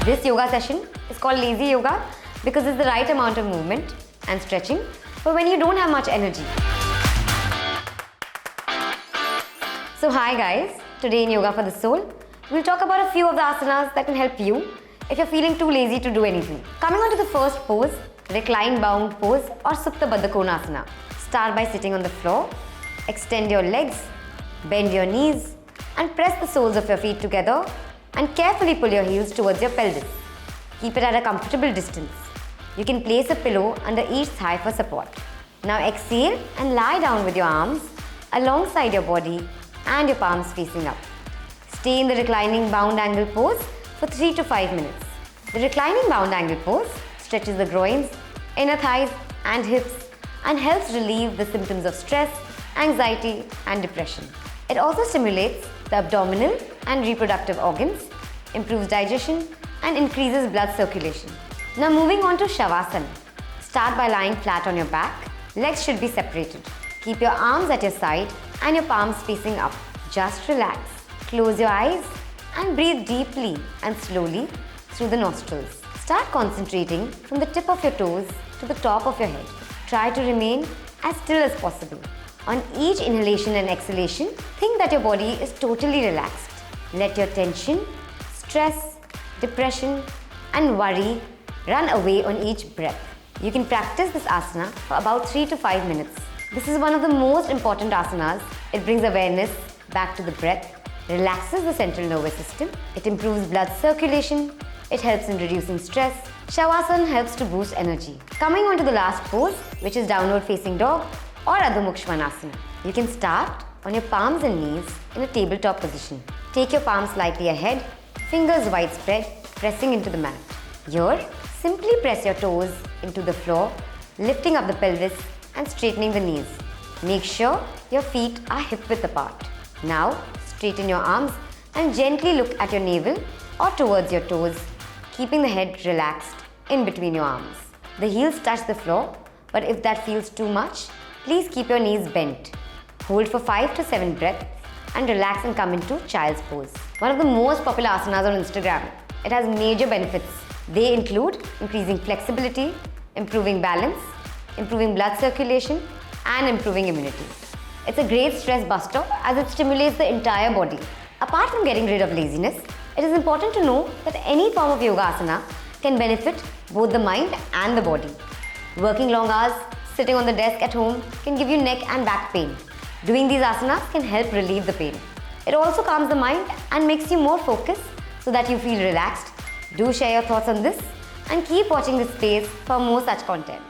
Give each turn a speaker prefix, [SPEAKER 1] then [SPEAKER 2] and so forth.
[SPEAKER 1] This yoga session is called lazy yoga because it's the right amount of movement and stretching for when you don't have much energy. So hi guys, today in Yoga for the Soul, we'll talk about a few of the asanas that can help you if you're feeling too lazy to do anything. Coming on to the first pose, recline bound pose or Supta Baddha Konasana. Start by sitting on the floor, extend your legs, bend your knees and press the soles of your feet together and carefully pull your heels towards your pelvis. Keep it at a comfortable distance. You can place a pillow under each thigh for support. Now exhale and lie down with your arms alongside your body and your palms facing up. Stay in the reclining bound angle pose for 3 to 5 minutes. The reclining bound angle pose stretches the groins, inner thighs and hips and helps relieve the symptoms of stress, anxiety and depression. It also stimulates the abdominal and reproductive organs, improves digestion and increases blood circulation. Now moving on to Shavasana. Start by lying flat on your back. Legs should be separated. Keep your arms at your side and your palms facing up. Just relax. Close your eyes and breathe deeply and slowly through the nostrils. Start concentrating from the tip of your toes to the top of your head. Try to remain as still as possible. On each inhalation and exhalation, think that your body is totally relaxed. Let your tension, stress, depression and worry run away on each breath. You can practice this asana for about 3 to 5 minutes. This is one of the most important asanas. It brings awareness back to the breath, relaxes the central nervous system, it improves blood circulation, it helps in reducing stress. Shavasana helps to boost energy. Coming on to the last pose, which is downward facing dog or Adho Mukha Svanasana. You can start on your palms and knees in a tabletop position. Take your palms slightly ahead, fingers widespread, pressing into the mat. Here, simply press your toes into the floor, lifting up the pelvis and straightening the knees. Make sure your feet are hip-width apart. Now, straighten your arms and gently look at your navel or towards your toes, keeping the head relaxed in between your arms. The heels touch the floor, but if that feels too much, please keep your knees bent. Hold for 5 to 7 breaths and relax and come into child's pose. One of the most popular asanas on Instagram. It has major benefits. They include increasing flexibility, improving balance, improving blood circulation, and improving immunity. It's a great stress buster as it stimulates the entire body. Apart from getting rid of laziness, it is important to know that any form of yoga asana can benefit both the mind and the body. Working long hours, sitting on the desk at home can give you neck and back pain. Doing these asanas can help relieve the pain. It also calms the mind and makes you more focused so that you feel relaxed. Do share your thoughts on this and keep watching this space for more such content.